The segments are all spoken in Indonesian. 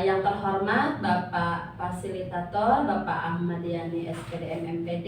Yang terhormat Bapak Fasilitator, Bapak Ahmad Yani SPDM MPD,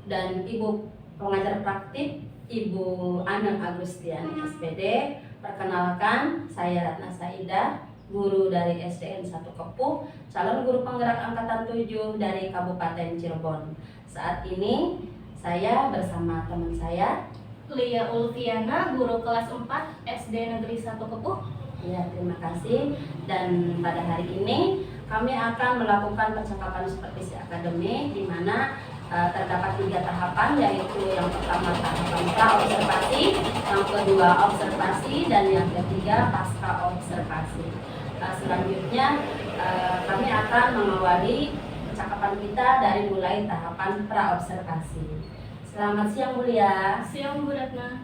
dan Ibu Pengajar Praktik Ibu Ana Agustiani SPD. Perkenalkan, saya Ratna Saidah, guru dari SDN 1 Kepuh, calon guru penggerak angkatan 7 dari Kabupaten Cirebon. Saat ini saya bersama teman saya Lia Ulfiana, guru kelas 4 SD Negeri 1 Kepuh. Ya, terima kasih. Dan pada hari ini kami akan melakukan percakapan supervisi akademik, di mana terdapat 3 tahapan, yaitu yang pertama tahapan pra-observasi, yang kedua observasi, dan yang ketiga pasca observasi. Selanjutnya kami akan mengawali percakapan kita dari mulai tahapan pra-observasi. Selamat siang Bu Lia. Siang Bu Ratna.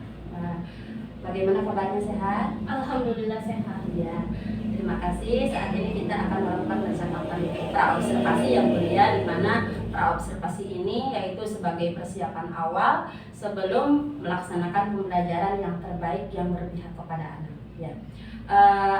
Bagaimana kabarnya, sehat? Alhamdulillah sehat. Ya, terima kasih. Saat ini kita akan melakukan percakapan pra-observasi yang mulia, di mana pra-observasi ini yaitu sebagai persiapan awal sebelum melaksanakan pembelajaran yang terbaik yang berpihak kepada anak. Ya.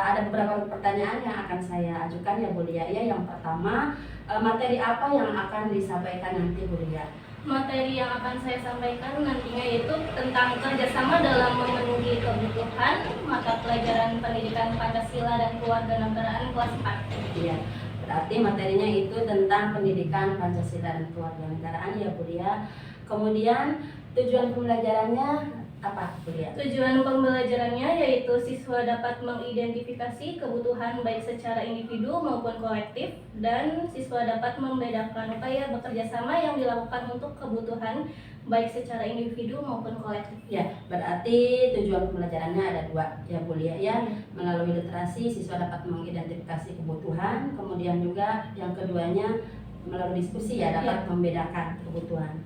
Ada beberapa pertanyaan yang akan saya ajukan ya Bu Lia. Ya, yang pertama, materi apa yang akan disampaikan nanti Bu Lia? Materi yang akan saya sampaikan nantinya yaitu tentang kerjasama dalam memenuhi kebutuhan mata pelajaran pendidikan Pancasila dan Kewarganegaraan kelas 4. Iya, berarti materinya itu tentang pendidikan Pancasila dan Kewarganegaraan ya Bu Lia. Kemudian tujuan pembelajarannya apa Bu Lia? Tujuan pembelajarannya yaitu siswa dapat mengidentifikasi kebutuhan baik secara individu maupun kolektif, dan siswa dapat membedakan upaya bekerja sama yang dilakukan untuk kebutuhan baik secara individu maupun kolektif. Ya, berarti tujuan pembelajarannya ada 2 ya Bu Lia ya. Melalui literasi siswa dapat mengidentifikasi kebutuhan, kemudian juga yang keduanya melalui diskusi ya dapat membedakan kebutuhan.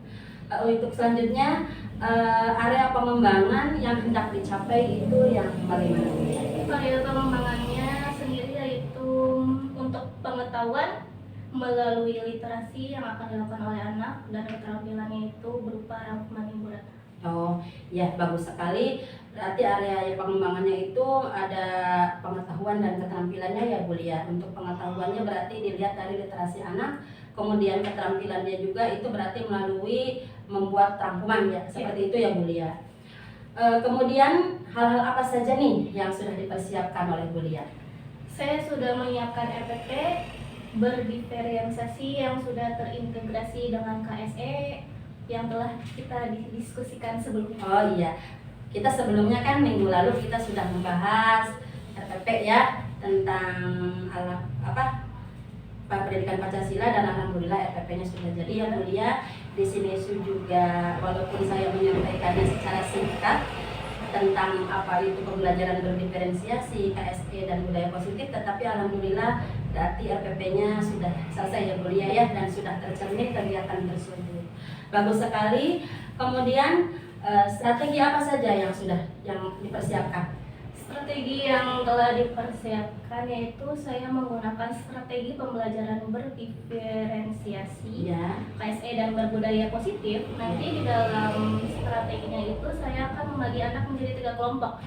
Untuk selanjutnya area pengembangan yang hendak dicapai itu yang bagaimana? Area pengembangannya sendiri yaitu untuk pengetahuan melalui literasi yang akan dilakukan oleh anak, dan keterampilannya itu berupa rangkuman Ibu Ratna. Oh ya, bagus sekali. Berarti area pengembangannya itu ada pengetahuan dan keterampilannya ya Bu Lia. Untuk pengetahuannya berarti dilihat dari literasi anak, kemudian keterampilannya juga itu berarti melalui membuat rangkuman ya, seperti itu ya Bu Lia. Kemudian hal-hal apa saja nih yang sudah dipersiapkan oleh Bu Lia? Saya sudah menyiapkan RPP berdiferensiasi yang sudah terintegrasi dengan KSE yang telah kita diskusikan sebelumnya. Oh iya, kita sebelumnya kan minggu lalu kita sudah membahas RPP ya, tentang pendidikan Pancasila, dan alhamdulillah RPP-nya sudah jadi ya Bu Lia. Di sini juga walaupun saya menyampaikannya secara singkat tentang apa itu pembelajaran berdiferensiasi, KSE dan budaya positif, tetapi alhamdulillah berarti RPP-nya sudah selesai ya Bu Lia ya, dan sudah tercermin kegiatan tersebut. Bagus sekali. Kemudian strategi apa saja yang dipersiapkan? Strategi yang telah dipersiapkan yaitu saya menggunakan strategi pembelajaran berdiferensiasi, Ya. KSE dan berbudaya positif. Nanti di dalam strateginya itu saya akan membagi anak menjadi 3 kelompok,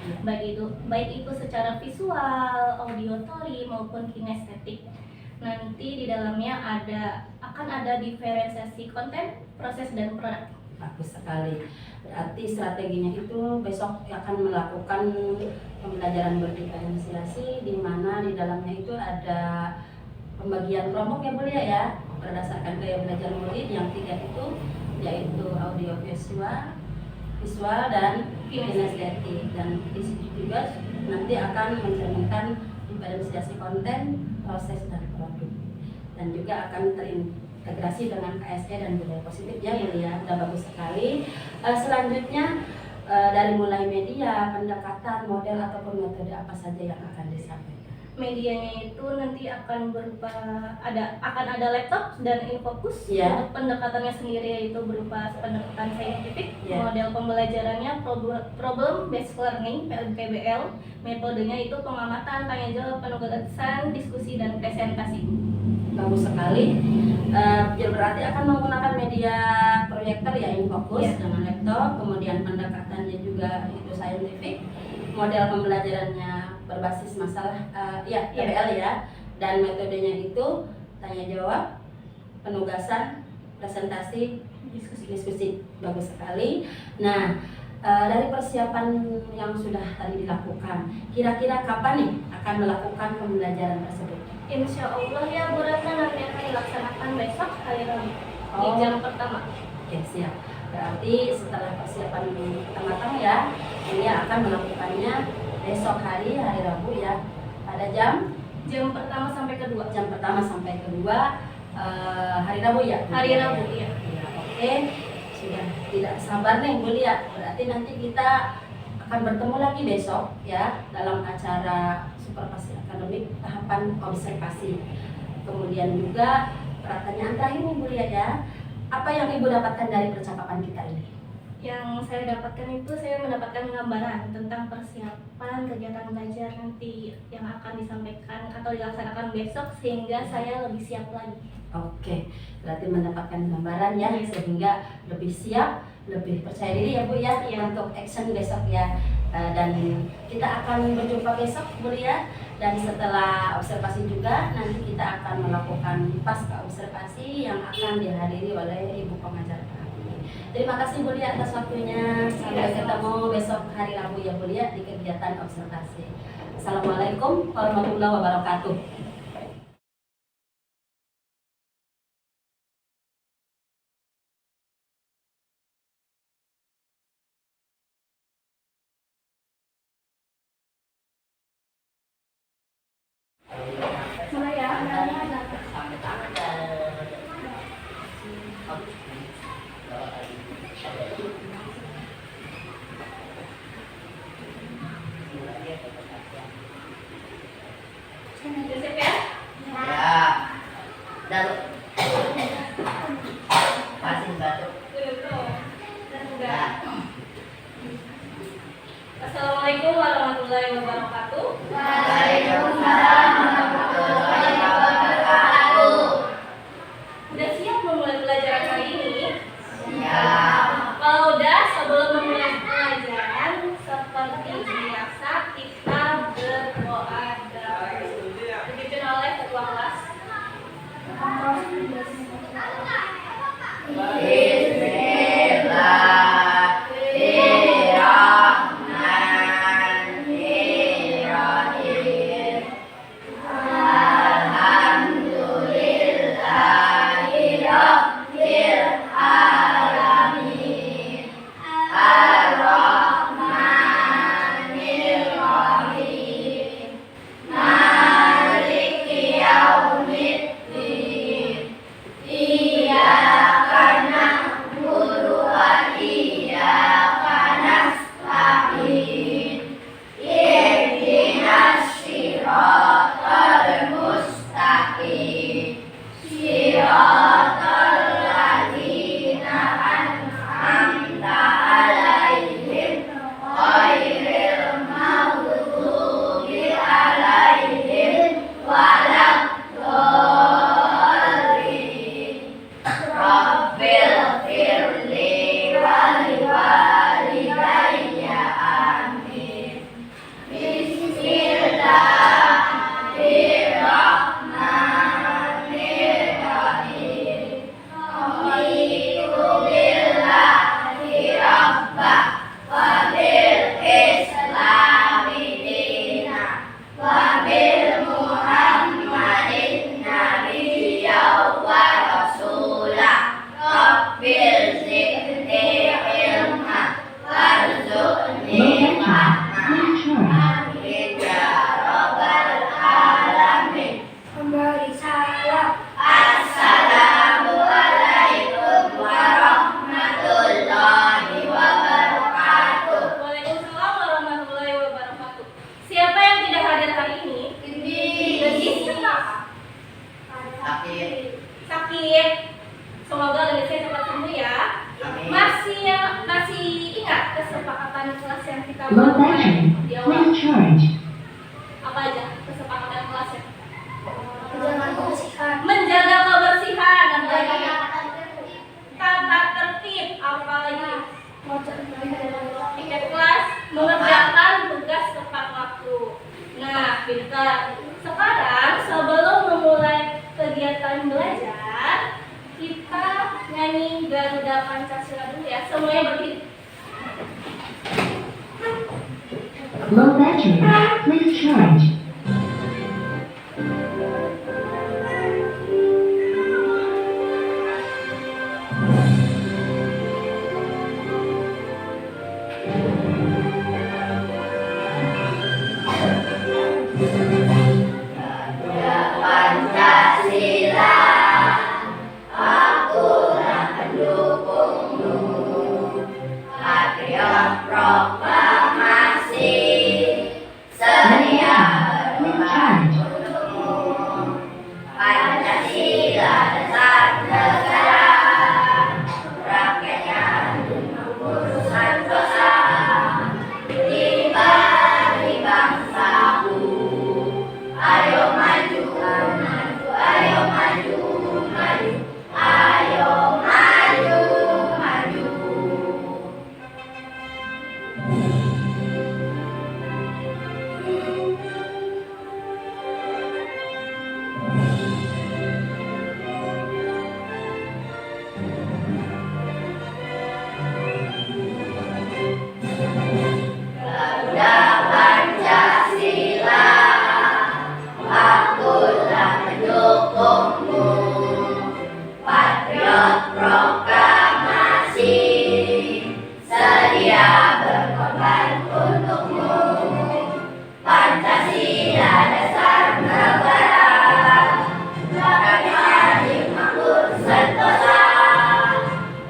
baik itu secara visual, auditory maupun kinestetik. Nanti di dalamnya akan ada diferensiasi konten, proses, dan produk. Bagus sekali. Berarti strateginya itu besok akan melakukan pembelajaran berdiferensiasi, di mana di dalamnya itu ada pembagian kelompok ya Bu Lia ya, berdasarkan gaya belajar murid yang 3 itu, yaitu audio visual dan kinestetik. Dan di situ juga nanti akan mencerminkan diferensiasi konten, proses, dan produk, dan juga akan terintegrasi dengan KSE dan budaya positif ya Bu Lia. Udah bagus sekali. Selanjutnya dari mulai media, pendekatan, model ataupun metode apa saja yang akan disampaikan? Medianya itu nanti akan akan ada laptop dan infocus. Ya. Untuk pendekatannya sendiri yaitu berupa pendekatan saintifik. Ya. Model pembelajarannya problem based learning (PBL). Metodenya itu pengamatan, tanya jawab, penugasan, diskusi, dan presentasi. Bagus sekali. Berarti akan menggunakan media proyektor ya, infocus dengan laptop. Kemudian pendekatannya juga itu saintifik. Model pembelajarannya berbasis masalah PBL ya, Dan metodenya itu tanya jawab, penugasan, presentasi, diskusi. Bagus sekali. Nah, dari persiapan yang sudah tadi dilakukan, kira-kira kapan nih akan melakukan pembelajaran tersebut? Insya Allah ya Bu Ratna, nanti akan dilaksanakan besok hari Rabu di jam pertama. Oke, siap. Berarti setelah persiapan matang ya, ini akan melakukannya besok hari Rabu ya, pada jam pertama sampai kedua. Jam pertama sampai kedua hari Rabu ya? Hari Rabu ya. Ya, oke, sudah tidak sabar nih Bu Lia. Berarti nanti kita akan bertemu lagi besok ya dalam acara supervisi akademik tahapan observasi. Kemudian juga pertanyaan terakhir nih Bu Lia ya. Apa yang Ibu dapatkan dari percakapan kita ini? Yang saya dapatkan itu, saya mendapatkan gambaran tentang persiapan kegiatan belajar nanti yang akan disampaikan atau dilaksanakan besok, sehingga saya lebih siap lagi. Oke, berarti mendapatkan gambaran ya, sehingga lebih siap, lebih percaya diri ya Bu ya, untuk action besok ya. Dan kita akan berjumpa besok Bu ya. Dan setelah observasi juga nanti kita akan melakukan pasca observasi yang akan dihadiri oleh Ibu pengajar kami. Terima kasih Bu Lia atas waktunya. Sampai ketemu besok hari Rabu ya Bu Lia di kegiatan observasi. Assalamualaikum warahmatullahi wabarakatuh. Mulai ya. Siap ya? Ya, dalu. Masih batuk. Ya. Assalamualaikum warahmatullahi wabarakatuh. Waalaikumsalam warahmatullahi wabarakatuh. Udah siap memulai pelajaran hari ini? Siap. Kalau udah, sebelum memulai pelajaran, seperti biasa kita berdoa dulu. Dipimpin oleh ketua kelas. Bismillahirrahmanirrahim. Alhamdulillahirabbil alamin. Ar-Rahmanirrahim. Maliki yaumiddin. Iyyaka na'budu wa iyyaka nasta'in. Ihdinas siratal mustaqim. Siratal ladzina an'amta 'alaihim ghairil maghdubi 'alaihim waladdallin. Rabbil firli wali walidayya amin. Bismillahirrahmanirrahim. Raditu billahi rabba wa bil islami dina wa bil muhammadin nabiyya wa rasula. Rabbil zidni ilma warzuqni fahma. Amin ya rabbal alamin. Assalamualaikum warahmatullahi wabarakatuh. Waalaikumsalam warahmatullahi wabarakatuh. Siapa yang tidak hadir hari ini? Lagi kenapa? Sakit. Sakit. Semoga Lalisnya cepat sembuh ya. Amin. Masih ingat kesepakatan kelas yang kita Low buat battery. di awal? Please charge. Apa aja kesepakatan kelasnya? Menjaga kebersihan. Menjaga kebersihan dan tata tertib, apa lagi? Tiket kelas, mengerjakan tugas tepat waktu. Nah, pintar. Sekarang sebelum semuanya berdiri. Low battery. Please charge. Pancasila, akulah pendukungmu. Patriot proklamasi, sedia berkorban untukmu. Pancasila dasar negara, rakyatnya urusan dosa. Di bangsaku, ayo maju, maju, ayo maju, maju, ayo maju, maju. Garuda Pancasila, akulah pendukungmu. Patriot proklamasi, sedia berkorban untukmu. Pancasila dasar negara, rakyatnya dimakmur sentosa.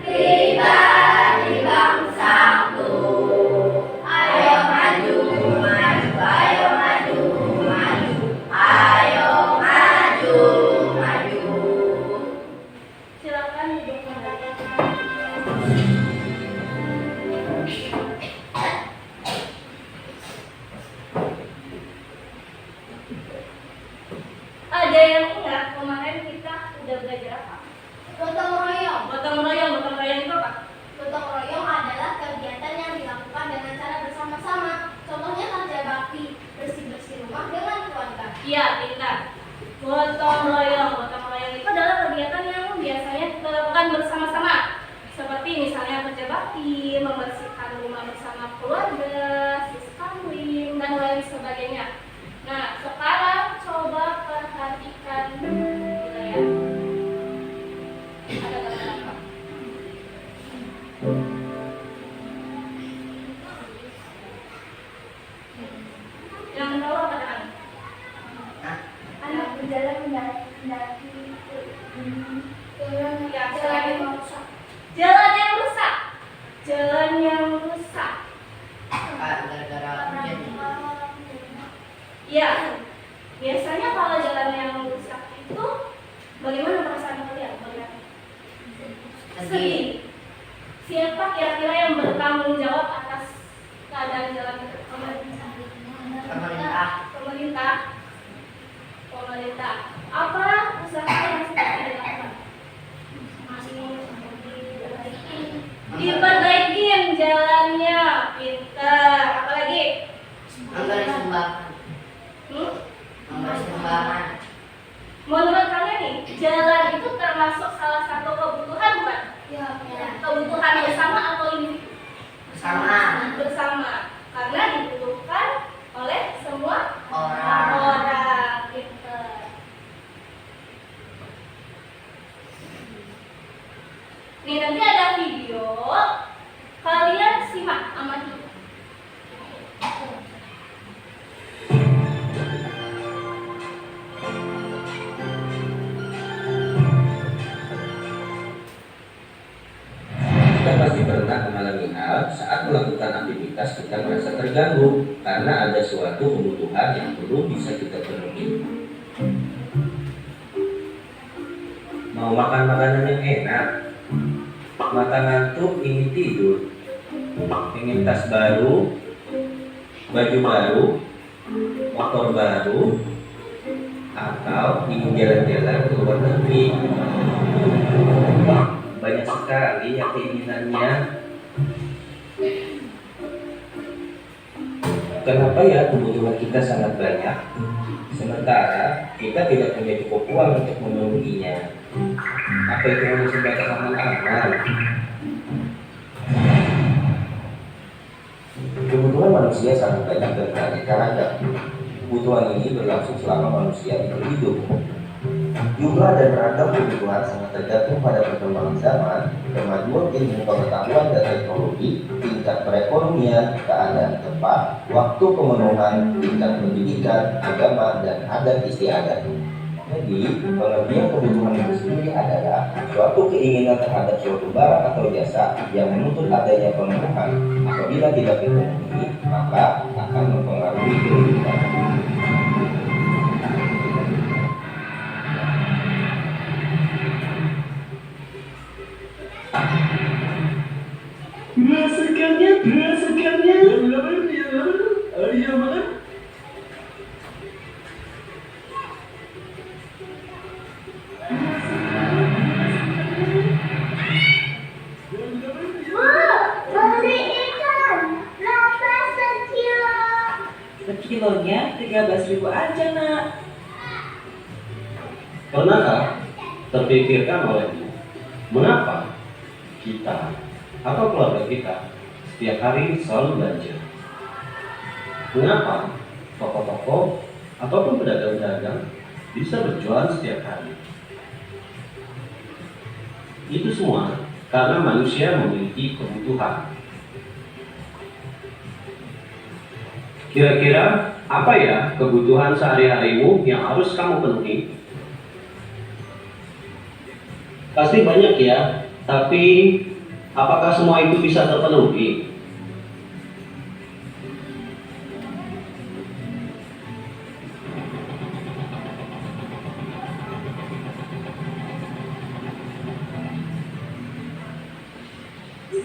Pribadi bangsaku, ayo maju, maju, ayo maju, maju, ayo maju, maju. Silakan duduk kembali. Ada yang ingat kemarin kita udah belajar apa? Gotong royong. Gotong royong. Gotong royong itu apa? Gotong royong adalah kegiatan yang dilakukan dengan cara bersama-sama. Contohnya kerja bakti, bersih-bersih rumah dengan keluarga. Iya, pintar. Gotong royong. Gotong royong itu adalah kegiatan yang biasanya kita lakukan bersama-sama. Seperti misalnya kerja bakti, membersihkan rumah bersama keluarga, siskawin, dan lain sebagainya. Nah, sekarang coba perhatikan wilayah. Ada gambar apa? Yang tahu apa kan? Anak berjalan mendaki Ya, selain jalan yang rusak. Jalan yang rusak. Ya, biasanya kalau jalan yang rusak itu bagaimana perasaan kalian? Bagaimana? Sedih. Siapa kira-kira yang bertanggung jawab atas keadaan jalan itu? Pemerintah. Apa usaha yang sedang dilakukan? Diperbaikin jalannya, pintar. Apalagi? Memberi sumbangan. Memberi sumbangan. Menurut kalian nih, jalan itu termasuk salah satu kebutuhan bukan? Ya. Kebutuhan bersama atau individu? Bersama Bersama, karena dibutuhkan oleh semua orang. Pintar. Nih nanti ada video, kalian simak amati. Kita pasti pernah mengalami hal saat melakukan aktivitas kita merasa terganggu karena ada suatu kebutuhan yang belum bisa kita penuhi. Mau makan makanan yang enak, mata ngantuk, ingin tidur, ingin tas baru, baju baru, motor baru, atau ingin jalan-jalan ke luar negeri. Banyak sekali yang keinginannya. Kenapa ya kebutuhan kita sangat banyak, sementara kita tidak punya cukup uang untuk memenuhinya? Apa itu hanya sebatas angan-angan? Kebutuhan manusia sangat banyak dan beraneka ragam. Kebutuhan ini berlangsung selama manusia itu hidup. Jumlah dan ragam kebutuhan sangat tergantung pada perkembangan zaman, kemajuan ilmu pengetahuan dan teknologi, tingkat perekonomian, keadaan tempat, waktu pemenuhan, tingkat pendidikan, agama, dan adat istiadat. Jadi, pengertian kebutuhan itu sendiri adalah suatu keinginan terhadap suatu barang atau jasa yang menuntut adanya pemenuhan. Apabila tidak dipenuhi, maka akan mempengaruhi kehidupan. Rasakannya. Ayo makan. Beli ikan, berapa sekilo? Sekilonya 13.000 aja, Nak. Pernahkah terpikirkan olehmu mengapa kita atau keluarga kita setiap hari selalu belanja? Mengapa toko-toko ataupun pedagang-pedagang bisa berjualan setiap hari? Itu semua karena manusia memiliki kebutuhan. Kira-kira apa ya kebutuhan sehari-harimu yang harus kamu penuhi? Pasti banyak ya, tapi apakah semua itu bisa terpenuhi?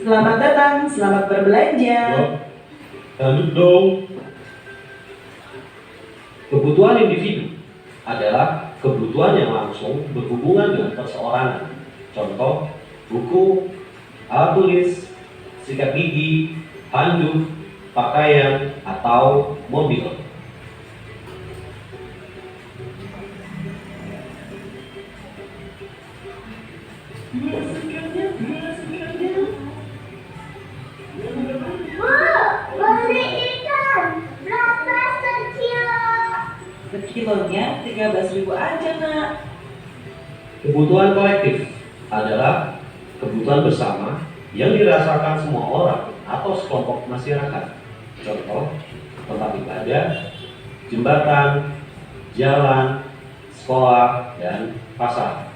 Selamat datang, selamat berbelanja. Duduk dong. Kebutuhan individu adalah kebutuhan yang langsung berhubungan dengan perseorangan. Contoh, buku, alat tulis, sikat gigi, handuk, pakaian, atau mobil. Beli ikan, berapa sekilo? Sekilonya 13.000 aja, Nak. Kebutuhan kolektif adalah kebutuhan bersama yang dirasakan semua orang atau sekelompok masyarakat. Contoh, tempat ibadah, jembatan, jalan, sekolah, dan pasar.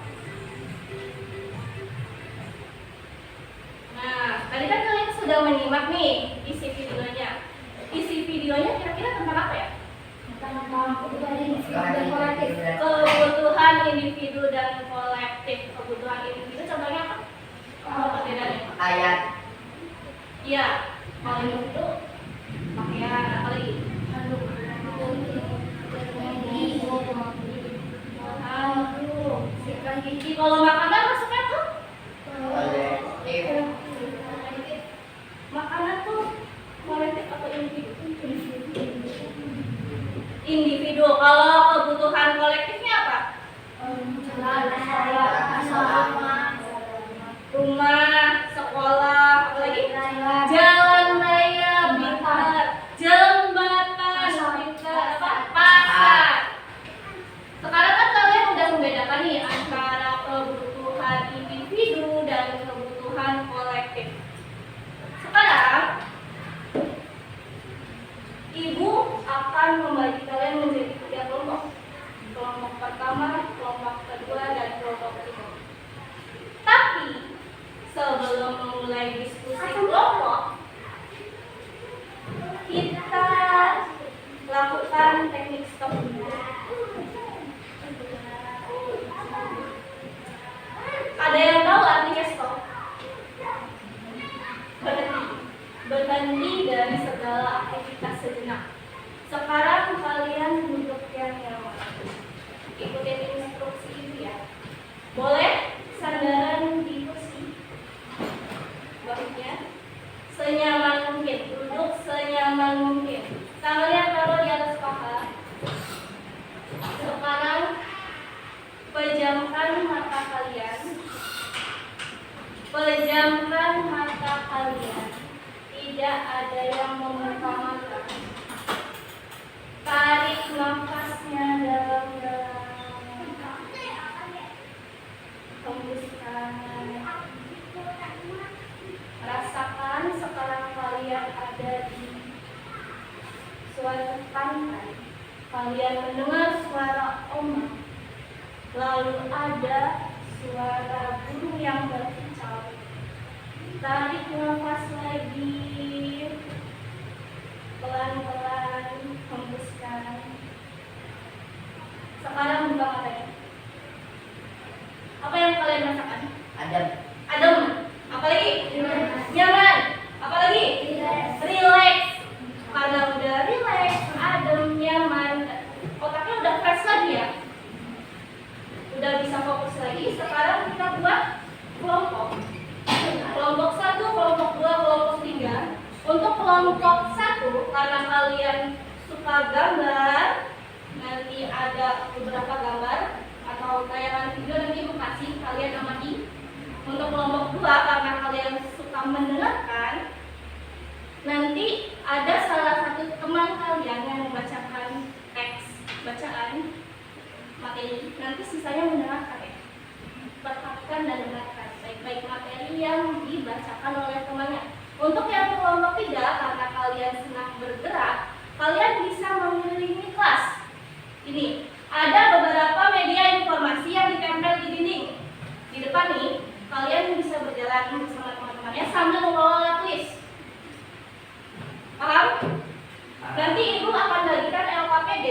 Nah, tadi kan kalian sudah menyimak nih isi videonya. Isi videonya kira-kira tentang apa ya? Kebutuhan individu dan kolektif. Kebutuhan individu contohnya apa? Apa perbedaannya? Ayat. Iya, kalau individu pakaian apa lagi? Handuk, sikat gigi. Kalau makanan masuknya tuh? Kolektif. Makanan tuh kolektif atau individu? Individu. Kalau kebutuhan kolektifnya apa? Rumah, sekolah, apa lagi? Jalan raya, benar. Jembatan, benar. Apa? Pasar. Sekarang kan kalian udah membedakan nih antara kebutuhan individu dan kebutuhan kolektif. Sekarang Ibu akan membagi kalian menjadi 3 kelompok. Kelompok pertama, kelompok kedua, dan kelompok ketiga. Tapi sebelum memulai diskusi kelompok, kita lakukan teknik stop dulu. Ada yang tahu artinya stop? Berhenti dari segala aktivitas sejenak. Sekarang kalian duduk yang nyaman. Ikutin instruksi ini ya. Boleh sandaran di kursi. Bahunya senyaman mungkin. Duduk senyaman mungkin. Tangannya taruh di atas paha. Sekarang pejamkan mata kalian. Pejamkan mata kalian. dia ada yang mengutamakan. Tarik nafasnya dalam-dalam. Hembuskan. Rasakan sekarang kalian ada di suatu pantai. Kalian mendengar suara ombak. Lalu ada suara burung yang berkicau. Tarik nafas lagi. Pelan-pelan hembuskan. Sekarang buka matanya. Apa yang kalian rasakan? Adem. Apa lagi? Nyaman. Apa lagi? Relax. Karena udah relax, adem, nyaman, otaknya udah fresh lagi ya. Udah bisa fokus lagi. Sekarang kita buat kelompok. Kelompok 1, kelompok 2, kelompok 3. Untuk kelompok 1, karena kalian suka gambar, nanti ada beberapa gambar atau tayangan video nanti aku kasih, kalian amati. Untuk kelompok 2, karena kalian suka mendengarkan, nanti ada salah satu teman kalian yang membacakan teks bacaan materi, nanti sisanya mendengarkan ya. Perhatikan dan dengarkan baik-baik materi yang dibacakan oleh temannya. Untuk yang kelompok 3, karena kalian senang bergerak, kalian bisa mengelilingi kelas. Ini ada beberapa media informasi yang ditempel di dinding. Di depan nih, kalian bisa berjalan bersama teman-temannya sambil membawa alat tulis. Paham? Nanti ibu akan bagikan LKPD.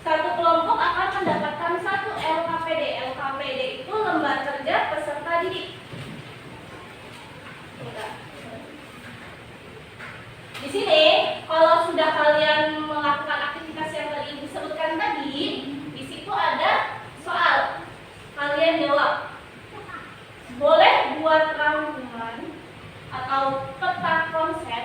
Satu kelompok akan mendapatkan 1 LKPD. LKPD itu lembar kerja peserta didik. Di sini, kalau sudah kalian melakukan aktivitas yang tadi ibu sebutkan tadi, di situ ada soal. Kalian jawab. Boleh buat rangkuman atau peta konsep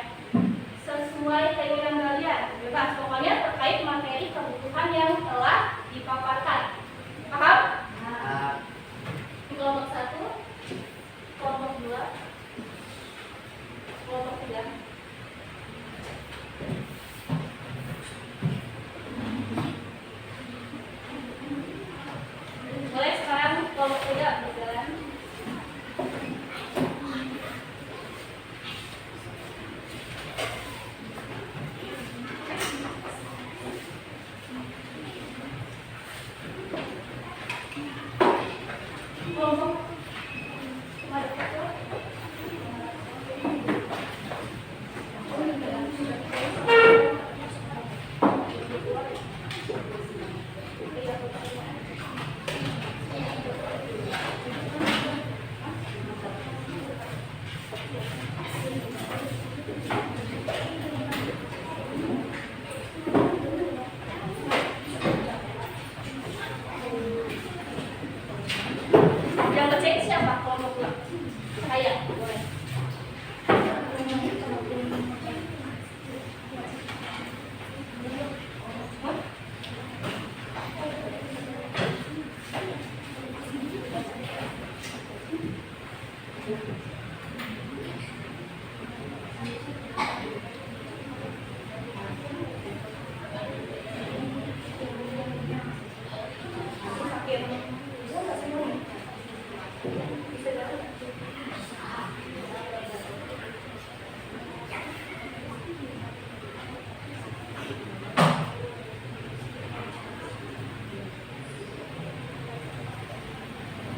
sesuai keinginan kalian, bebas, pokoknya terkait materi kebutuhan yang telah dipaparkan. Paham? Kelompok 1, kelompok 2, kelompok 3. Boleh sekarang kelompok 3 berjalan. Yang ngecek siapa? Kelompok 2. Saya, boleh.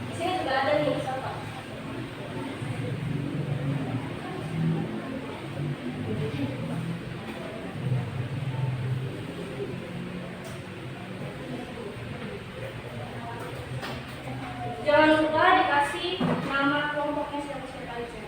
Di sini juga ada nih, siapa? Jangan lupa dikasih nama kelompoknya siapa-siapa aja.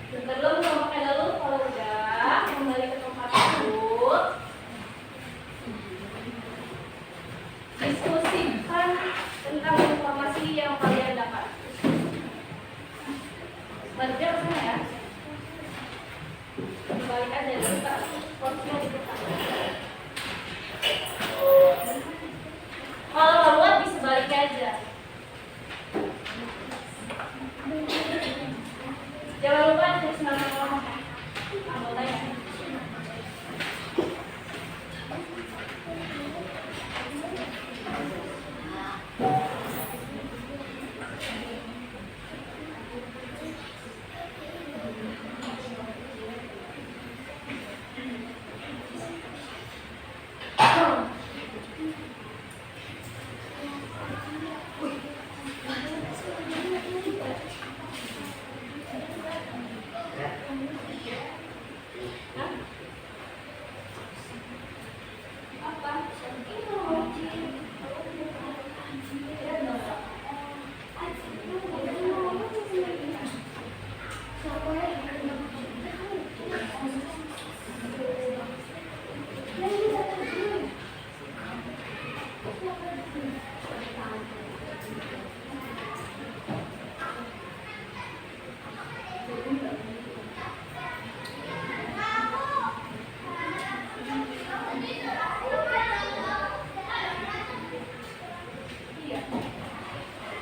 Sebelum memakai dulu, kalau udah kembali ke tempat duduk. Diskusikan tentang informasi yang kalian dapat. Baliknya ke sana ya. Balik aja dulu, Kak. Porsinya dibuka. Kalau nggak muat bisa balik aja. Jangan lupa tulis nama anggotanya.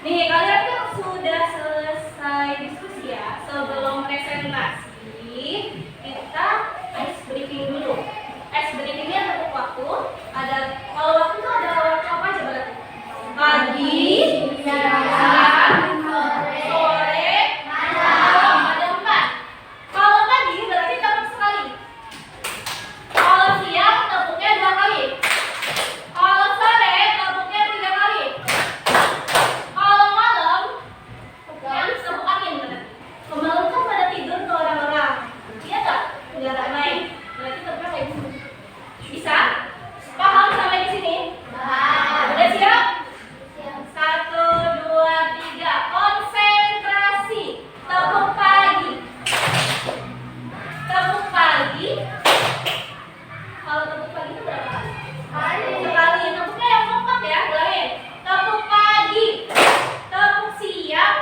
Nih, kalian kan sudah selesai diskusi ya. Sebelum presentasi, kita ice breaking dulu. Ice breakingnya untuk waktu. Kalau waktu itu ada waktu apa aja berarti? Pagi, siang, sore, malam. Ada 4. Kalau pagi berarti tepuk sekali. Kalau siang tepuknya 2 kali. Kalau sore tepuknya 3 kali. Kalau malam, yang tepuk angin benar. Kemarin kan pada tidur tuh orang-orang. Iya tak? Nggak ramai. Berarti tepuknya kayak gitu. Bisa? Paham sampai di sini? Udah siap? 1, 2, 3. Konsentrasi. Tepuk pagi. Tepuk pagi. Kalau tepuk pagi itu berapa kali? Sekali. Tepuknya yang kompak ya. Ulangin. Tepuk pagi. Tepuk siang.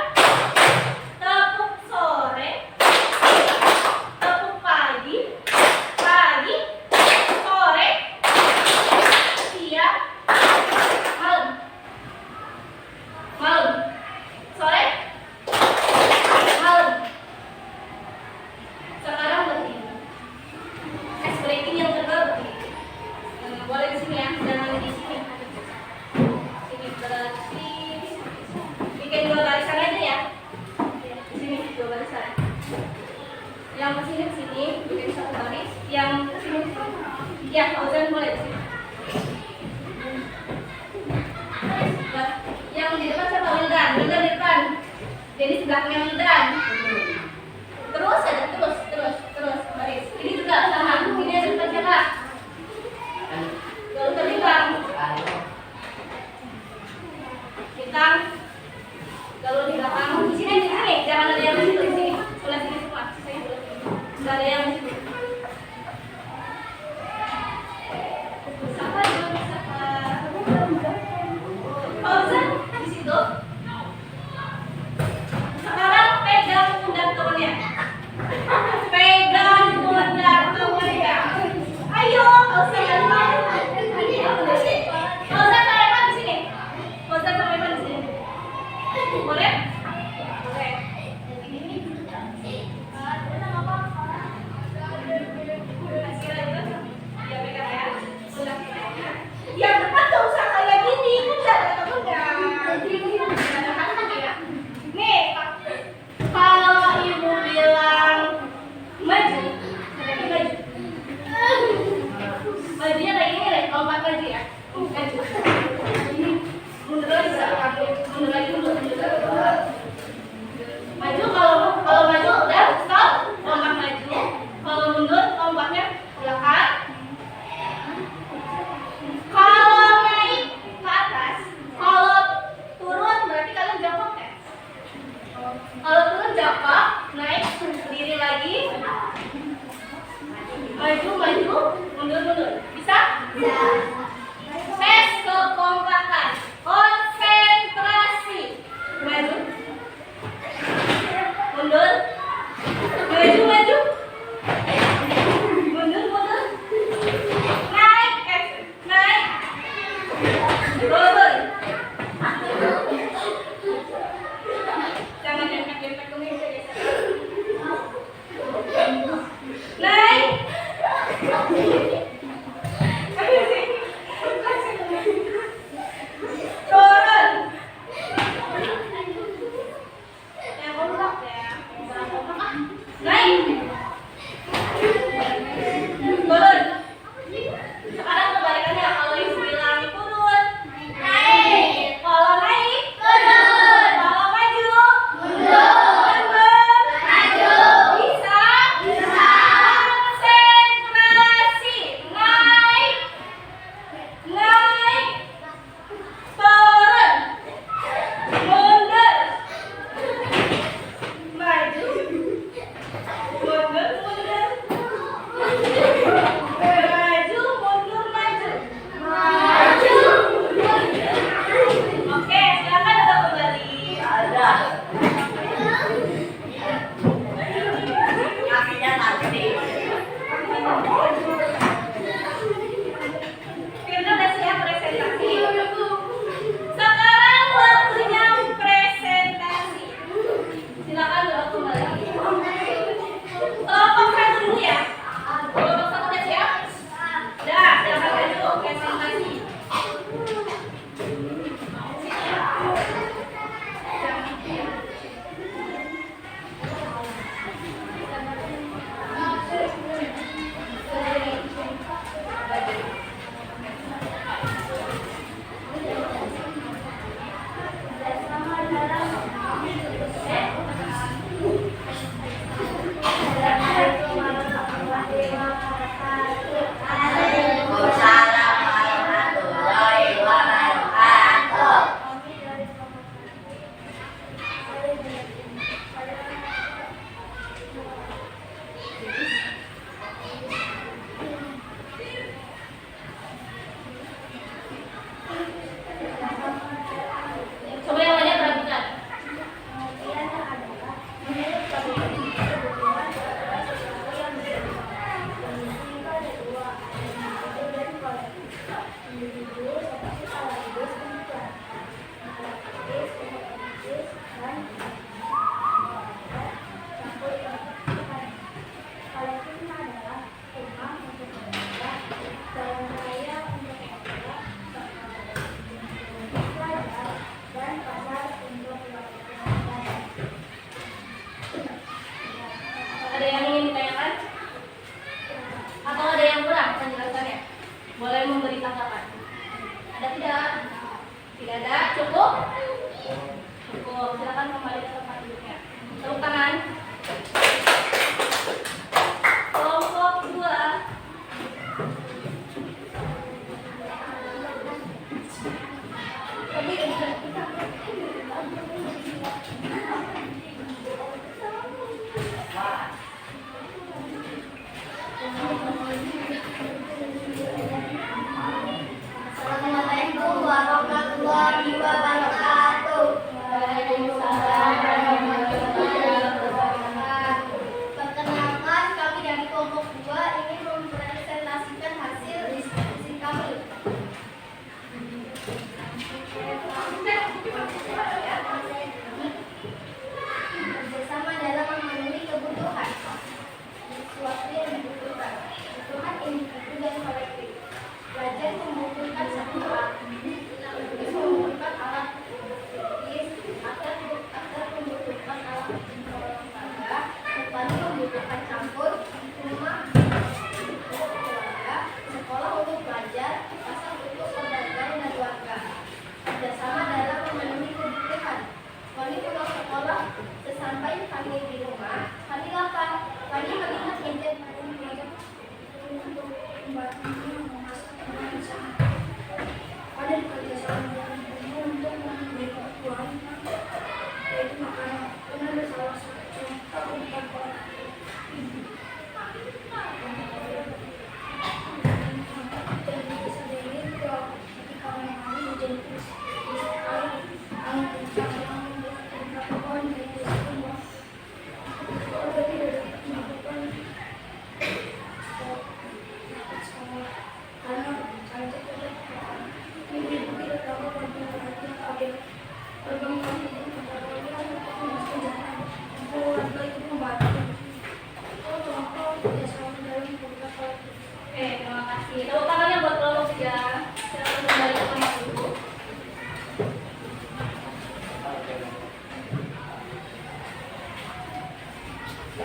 Tepuk sore. Tepuk pagi. Pagi. Sore. Siang. Malam. Malam. Sore. Malam. Sekarang berhenti. Ice breaking yang kedua berhenti. Boleh di sini ya, jangan di sini. Sini berarti bikin 2 barisan aja ya. Di sini 2 barisan. Yang ke sini bikin 1 baris. Yang ke sini. Ya, Fauzan boleh di sini. Yang di depan siapa? Wildan. Wildan di depan. Jadi sebelahnya Wildan. Terus aja, terus baris. Ini juga sama. Ini ada depan siapa? Lalu terbintang. Bintang. Lalu di belakang. Di sini. Jangan ada yang di situ. Di sini. Sebelah sini semua. Sisanya sebelah sini. Nggak ada yang di situ. Siapa juga bisa? Fauzan di situ. Sekarang pegang pundak temennya. Maju, maju, mundur, mundur. Bisa? Tes kekompakan. Konsentrasi. Maju. Mundur. Maju, maju. Mundur, mundur. Naik, naik. Turun. Jangan dempet-dempet ke meja, guys. Naik. Turun. Yang kompak ya. Naik. Turun. Sekarang kebalikannya, kalau ibu bilang turun, naik. Kalau naik, turun. Kalau maju, mundur. Maju. Bisa. Konsentrasi. Naik. Naik. Turun. Mundur. Maju. Mundur, mundur. Maju, mundur, maju. Oke, silakan udah kembali. Ada. Kakinya nanti. Firda udah siap presentasi. Sekarang waktunya presentasi. Silakan udah kembali. Kelompok satu dulu ya. Kelompok satu udah siap? Udah, silakan maju presentasi. Coba yang lainnya perhatikan. Ada yang ingin ditanyakan? Atau ada yang kurang penjelasannya? Boleh memberi tanggapan. Ada tidak? Tidak ada? Cukup? Cukup. Silakan kembali ke tempat duduknya. Tepuk tangan. Kelompok 2. Assalamualaikum warahmatullahi wabarakatuh. Waalaikumsalam warahmatullahi wabarakatuh. Perkenalkan, kami dari kelompok 2 ingin mempresentasikan hasil diskusi kami. Bersama dalam memenuhi kebutuhan. Sesuatu yang dibutuhkan. Kebutuhan individu dan kolektif. Belajar membutuhkan satu alat. Menulis membutuhkan alat tulis. Akar membutuhkan alat penolong tangga. Petani membutuhkan campur. Rumah untuk keluarga. Sekolah untuk belajar. Pasar untuk pedagang dan warga. Kerjasama dalam memenuhi kebutuhan. Kami pulang sekolah. Sesampai kami di rumah, kami lapar. Kami melihat gadget untuk membantunya memasak makanan sehat. Pada kerjasama dengan untuk memberi kebutuhan, yaitu makanan. Benar salah satu contoh untuk Oke,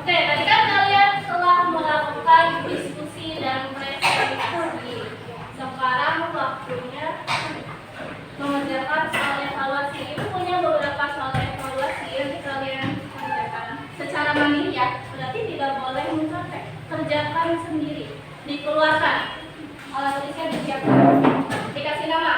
tadi kan kalian telah melakukan diskusi dan presentasi. Sekarang waktunya mengerjakan soal evaluasi. Ibu punya beberapa soal evaluasi yang kalian kerjakan secara mandiri ya. Berarti tidak boleh mencontek. Kerjakan sendiri. Dikeluarkan. Alat tulisnya disiapkan. Dikasih nama.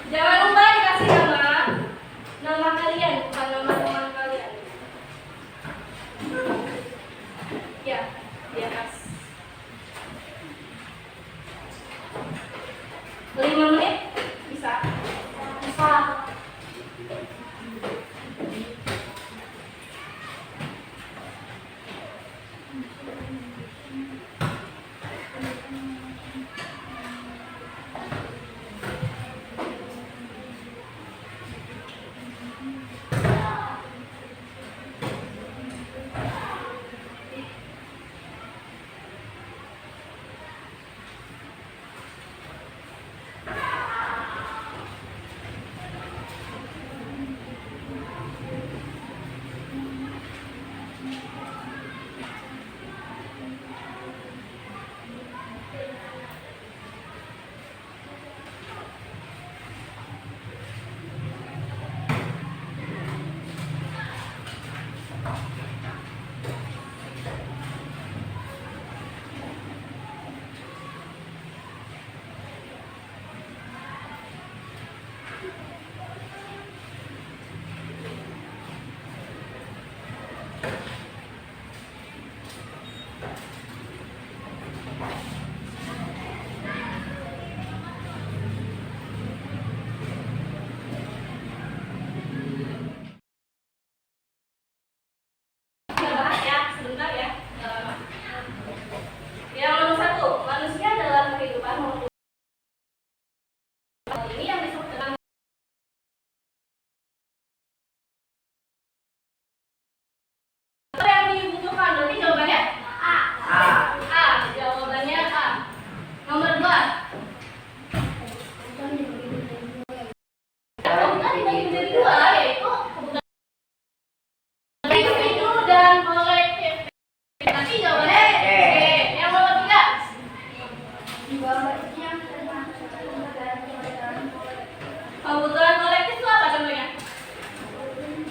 Jangan lupa dikasih nama kalian, bukan nama teman kalian. Ya, di atas. 5 menit bisa? Bisa. Kebutuhan kolektif itu apa contohnya?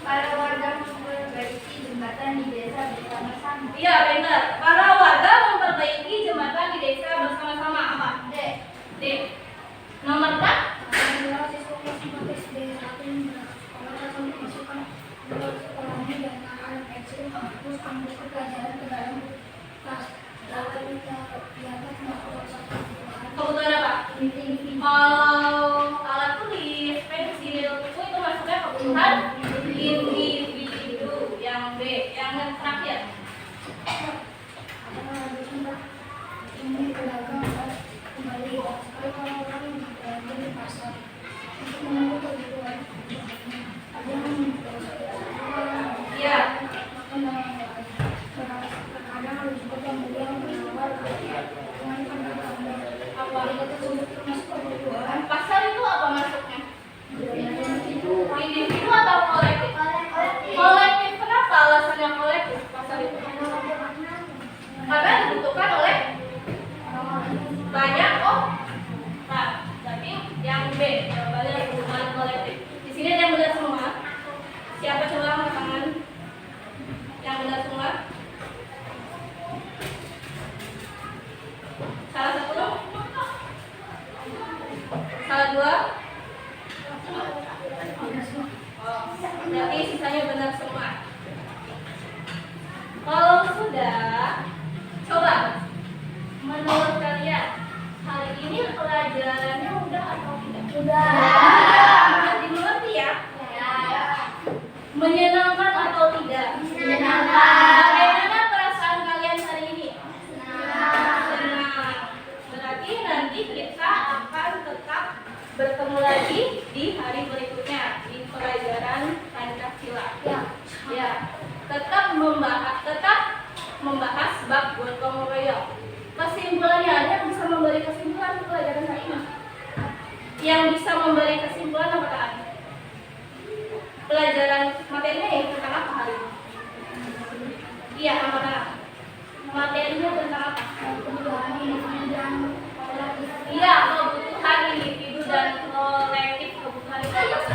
Para warga memperbaiki jembatan di desa bersama-sama. Iya benar. Para warga memperbaiki jembatan di desa bersama-sama. Apa? D. D. Nomor 4. Adalah siswa kelas 4 SD satu yang bersekolah atau memasukkan sekolahnya dengan alat kecil terus kampus pelajaran ke dalam kelas. Dalam kegiatan masuk satu Kebutuhan apa? Kalau alat tulis, pensil, buku itu masuknya kebutuhan individu. Yang B, yang terakhir. ini pedagang kembali sekali orang-orang yang belanja di pasar untuk menunggu kebutuhan ada yang Iya. terkadang ada juga pembeli yang menawar dengan harga Apa? harga tersebut termasuk kebutuhan Pasar itu apa masuknya? Individu atau kolektif? Kolektif. Kenapa alasannya kolektif pasar itu? Karena dibutuhkan oleh banyak orang. Tapi yang B, jawabannya kebutuhan kolektif. Di sini ada yang benar semua. Siapa coba angkat tangan? Yang benar semua? Salah satu? Salah dua? Oh, berarti sisanya benar semua. Kalau sudah, coba menurut kalian hari ini pelajarannya udah atau tidak? Sudah. Sudah dimengerti ya? Ya. Menyenangkan atau tidak? Menyenangkan. Bagaimana perasaan kalian hari ini? Senang. Senang. Berarti nanti kita akan tetap bertemu lagi di hari berikutnya di pelajaran Pancasila. Ya. Ya, tetap membahas bab gotong royong. Kesimpulannya, ada yang bisa memberi kesimpulan untuk pelajaran hari ini? Yang bisa memberi kesimpulan apa kalian? Pelajaran materinya ya tentang apa hari ini? Iya, apa kalian? Materinya tentang apa? Kebutuhan individu dan kolektif. Iya, kebutuhan individu dan kolektif. Kebutuhan itu apa?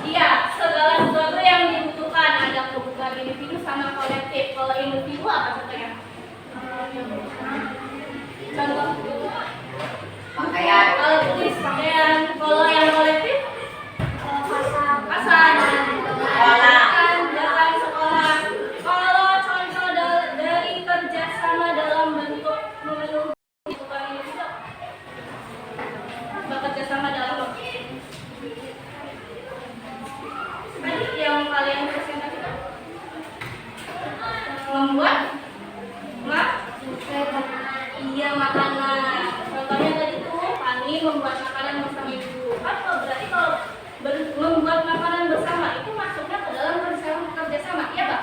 Iya, segala sesuatu yang dibutuhkan, ada kebutuhan individu sama kolektif. Kalau individu apa contohnya? Contoh Pakaian. kalau tulis pakaian, kalau yang kolektif pasar, dalam sekolah. Kalau contoh dari kerjasama dalam bentuk memenuhi kebutuhan individu, bekerja sama dalam tadi yang kalian presentasikan membuat iya makanan. Contohnya tadi tuh kami membuat makanan bersama ibu. Apa berarti kalau membuat makanan bersama itu masuknya ke dalam kerjasama, iya Pak?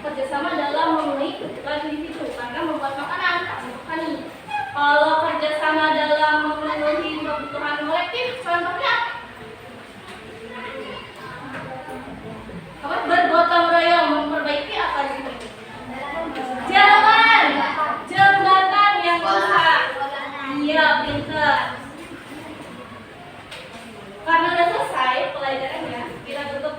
Kerjasama dalam memenuhi kebutuhan individu karena membuat makanan kami. Kalau kerjasama dalam memenuhi kebutuhan kolektif, contohnya apa? Bergotong royong, memperbaiki apa sih? Jalan, jembatan yang rusak. Iya, pintar. Karena udah selesai pelajarannya, kita tutup.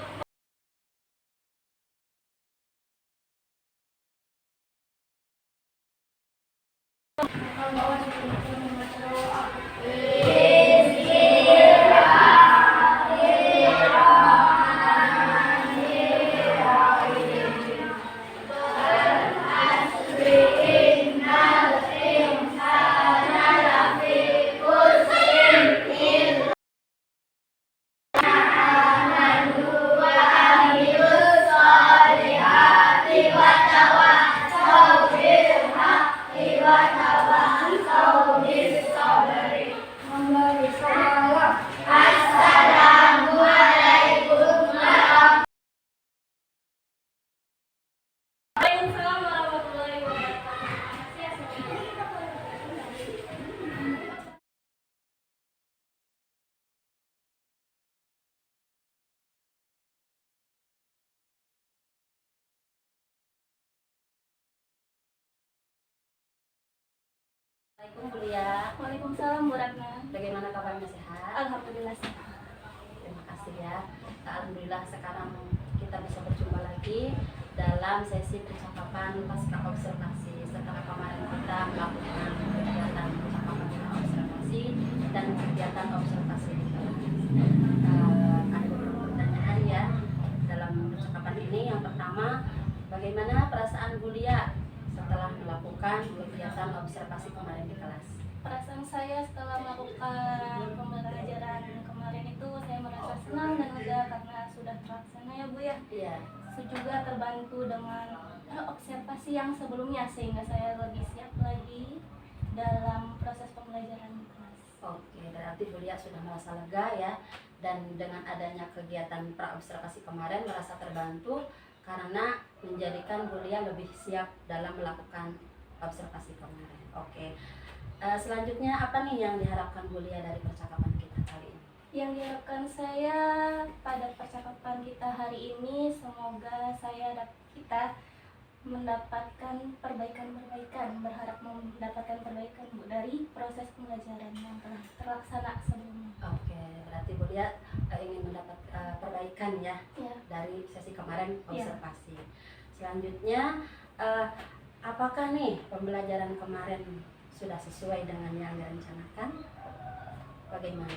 Waalaikumsalam warahmatullahi wabarakatuh. Assalamualaikum kuliah. Waalaikumsalam Bu Ratna. Bagaimana kabarnya, sehat? Alhamdulillah sehat. Terima kasih ya. Alhamdulillah sekarang kita bisa berjumpa lagi dalam sesi percakapan pasca observasi. Setelah kemarin kita melakukan kegiatan percakapan pasca observasi dan kegiatan observasi di kelas. Ada beberapa pertanyaan ya dalam percakapan ini. Yang pertama, bagaimana perasaan kuliah setelah melakukan kegiatan observasi kemarin di kelas? Perasaan saya setelah melakukan pembelajaran kemarin itu saya merasa senang dan lega karena sudah terlaksana ya Bu ya. Iya. Juga terbantu dengan observasi yang sebelumnya sehingga saya lebih siap lagi dalam proses pembelajaran di kelas. Oke, berarti kuliah sudah merasa lega ya, dan dengan adanya kegiatan pra-observasi kemarin merasa terbantu karena menjadikan kuliah lebih siap dalam melakukan observasi kemarin. Oke. Selanjutnya apa nih yang diharapkan kuliah dari percakapan kita kali ini? Yang diharapkan saya pada percakapan kita hari ini, semoga kita mendapatkan perbaikan-perbaikan, berharap mendapatkan perbaikan Bu dari proses pembelajaran yang telah terlaksana sebelumnya. Oke, berarti kuliah ingin mendapat perbaikan ya, Ya. dari sesi kemarin observasi. Selanjutnya, apakah nih pembelajaran kemarin sudah sesuai dengan yang direncanakan? Bagaimana?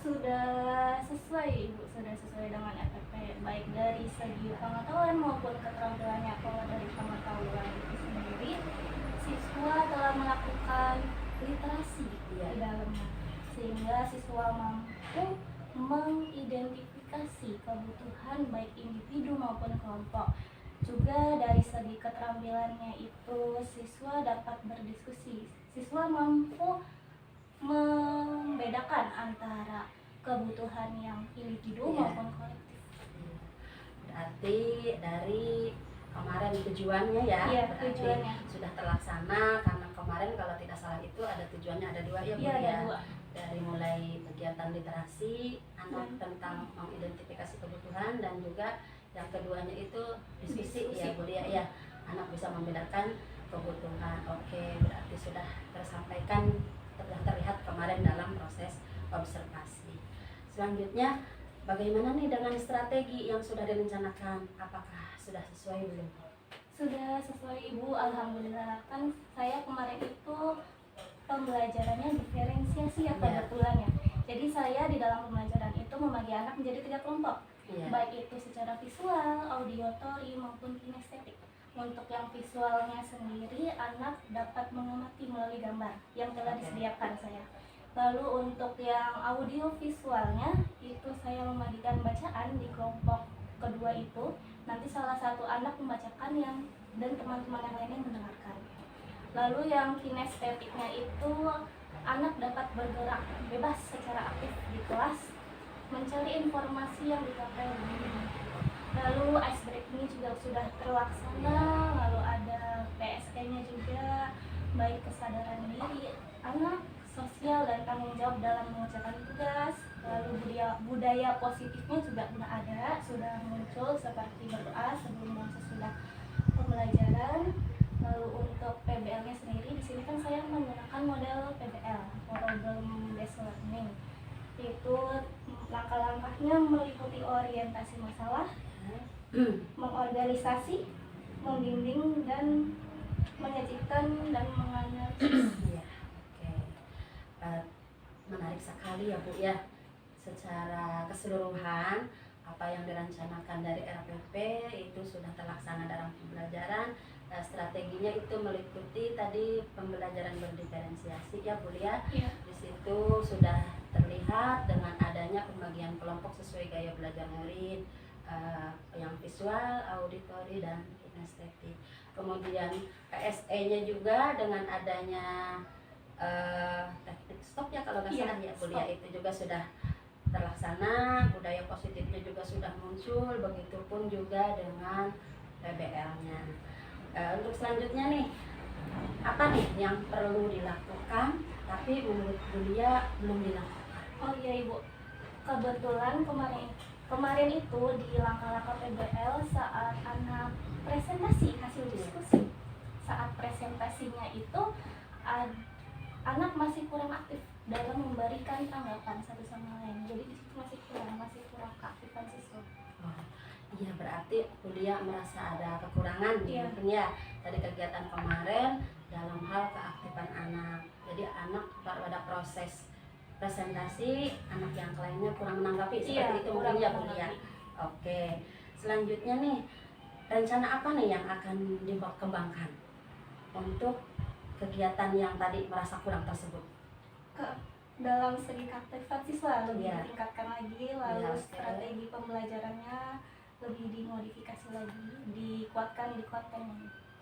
Sudah sesuai Ibu, sudah sesuai dengan FPP baik dari segi pengetahuan maupun keterampilannya. Kalau dari pengetahuan itu sendiri, siswa telah sehingga siswa mampu mengidentifikasi kebutuhan baik individu maupun kelompok. Juga dari segi keterampilannya itu siswa dapat berdiskusi. Siswa mampu membedakan antara kebutuhan yang individu Iya. maupun kolektif. Berarti dari kemarin tujuannya ya, Iya, berarti tujuannya. sudah terlaksana karena kemarin kalau tidak salah itu ada tujuannya ada dua ya Bu Iya, ada ya. dua. Dari mulai kegiatan literasi anak Dan tentang mengidentifikasi kebutuhan dan juga yang keduanya itu diskusi Diskusi. ya Bu Lia ya. Anak bisa membedakan kebutuhan. Oke, berarti sudah tersampaikan, sudah terlihat kemarin dalam proses observasi. Selanjutnya, bagaimana nih dengan strategi yang sudah direncanakan? Apakah sudah sesuai belum? Sudah sesuai Ibu, alhamdulillah. Kan saya kemarin itu pembelajarannya diferensiasi ya Iya. kebetulan ya. Jadi saya di dalam pembelajaran itu membagi anak menjadi 3 kelompok. Iya. Baik itu secara visual, audiotori maupun kinestetik. Untuk yang visualnya sendiri, anak dapat mengamati melalui gambar yang telah Oke. disediakan saya. Lalu untuk yang audio visualnya, itu saya membagikan bacaan di kelompok kedua itu. Nanti salah satu anak membacakan dan teman-teman yang lainnya mendengarkan. Lalu yang kinestetiknya itu, anak dapat bergerak bebas secara aktif di kelas, mencari informasi yang dipakai. Lalu ice breaking juga sudah terlaksana, lalu ada PSK-nya juga, baik kesadaran diri anak, sosial dan tanggung jawab dalam mengerjakan tugas. Lalu budaya positifnya juga sudah muncul seperti berdoa sebelum dan sesudah pembelajaran. Lalu untuk PBL-nya sendiri, di sini kan saya menggunakan model PBL, Problem Based Learning. Itu langkah-langkahnya meliputi orientasi masalah, mengorganisasi, membimbing, dan menyajikan dan menganalisis. Iya, oke. Menarik sekali ya Bu ya. Secara keseluruhan apa yang direncanakan dari RPP itu sudah terlaksana dalam pembelajaran. Strateginya itu meliputi tadi pembelajaran berdiferensiasi ya Bu ya. Iya. Di situ sudah terlihat dengan adanya pembagian kelompok sesuai gaya belajar murid, yang visual, auditori, dan kinestetik. Kemudian PSE-nya juga dengan adanya teknik stop ya kalau nggak Iya, salah ya kuliah stop. itu juga sudah terlaksana, budaya positifnya juga sudah muncul, begitupun juga dengan PBL-nya. Untuk selanjutnya nih, apa nih yang perlu dilakukan tapi menurut Bulia belum dilakukan? Oh iya Ibu, kebetulan kemarin itu di langkah-langkah PBL saat anak presentasi hasil diskusi, saat presentasinya itu anak masih kurang aktif dalam memberikan tanggapan satu sama lain. Jadi di situ masih kurang keaktifan siswa. Oh, iya berarti Bulia merasa ada kekurangan Iya. mungkin ya dari kegiatan kemarin dalam hal keaktifan anak. Jadi anak pada proses presentasi anak yang lainnya kurang menanggapi seperti itu mungkin ya Bu ya. Oke, selanjutnya nih rencana apa nih yang akan dikembangkan untuk kegiatan yang tadi merasa kurang tersebut? Dalam segi keaktifan siswa lebih Iya. ditingkatkan lagi, lalu Iya, oke. strategi pembelajarannya lebih dimodifikasi lagi, dikuatkan.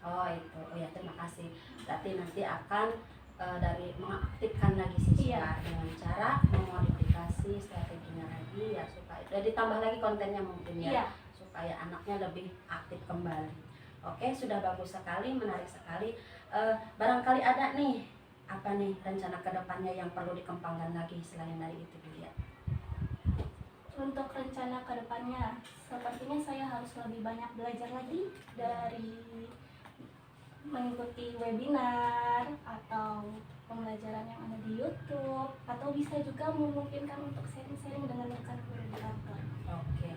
Oh itu, oh ya terima kasih. Berarti nanti akan dari mengaktifkan lagi siswa Iya. dengan cara memodifikasi strateginya lagi ya supaya ditambah lagi kontennya mungkin ya Iya. supaya anaknya lebih aktif kembali. Oke sudah bagus sekali, menarik sekali. Barangkali ada nih apa nih rencana kedepannya yang perlu dikembangkan lagi selain dari itu dia? Untuk rencana kedepannya, sepertinya saya harus lebih banyak belajar lagi dari mengikuti webinar atau pembelajaran yang ada di YouTube, atau bisa juga memungkinkan untuk sharing-sharing dengan rekan koordinator. Oke,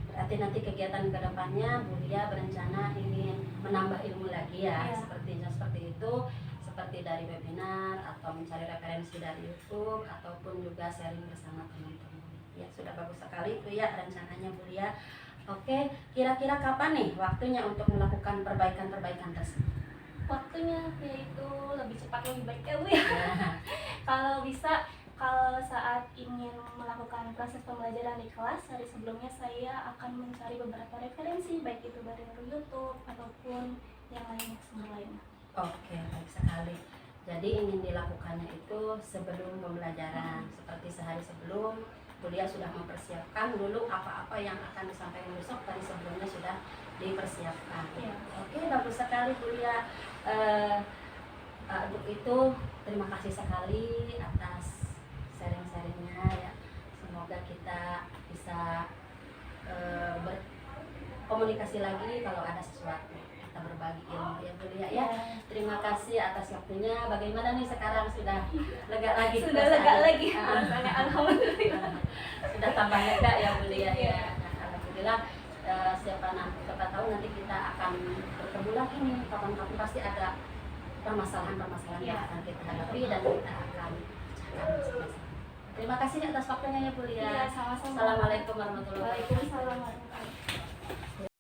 berarti nanti kegiatan kedepannya Bulia berencana ingin menambah ilmu lagi ya, Iya. seperti itu, seperti dari webinar atau mencari referensi dari YouTube ataupun juga sharing bersama teman-teman. Ya sudah bagus sekali itu ya rencananya Bulia. Oke, kira-kira kapan nih waktunya untuk melakukan perbaikan-perbaikan tersebut? Waktunya yaitu lebih cepat lebih baik ya Bu ya. Ya, Kalau bisa Kalau saat ingin melakukan proses pembelajaran di kelas, hari sebelumnya saya akan mencari beberapa referensi, baik itu dari YouTube ataupun yang lainnya, sumber lainnya. Oke, baik sekali. Jadi ingin dilakukannya itu sebelum pembelajaran, seperti sehari sebelum kuliah sudah mempersiapkan dulu apa-apa yang akan disampaikan besok, tadi sebelumnya sudah dipersiapkan. Iya. Oke, bagus sekali kuliah. Untuk itu terima kasih sekali atas sharing-sharingnya ya. Semoga kita bisa berkomunikasi lagi kalau ada sesuatu, kita berbagi ilmu ya kuliah ya. Terima kasih atas waktunya. Bagaimana nih sekarang, sudah lega lagi? Sudah lega lagi, Ah. rasanya alhamdulillah. Sudah tambah lega ya kuliah ya. Nah, alhamdulillah. Siapa tahu nanti kita akan bertemu lagi nih, kapan-kapan pasti ada permasalahan-permasalahan yang Ya. akan kita hadapi dan kita akan pecahkan bersama-sama. Terima kasih atas waktunya ya kuliah. Iya, sama-sama. Assalamualaikum warahmatullahi wabarakatuh. Waalaikumsalam warahmatullahi wabarakatuh.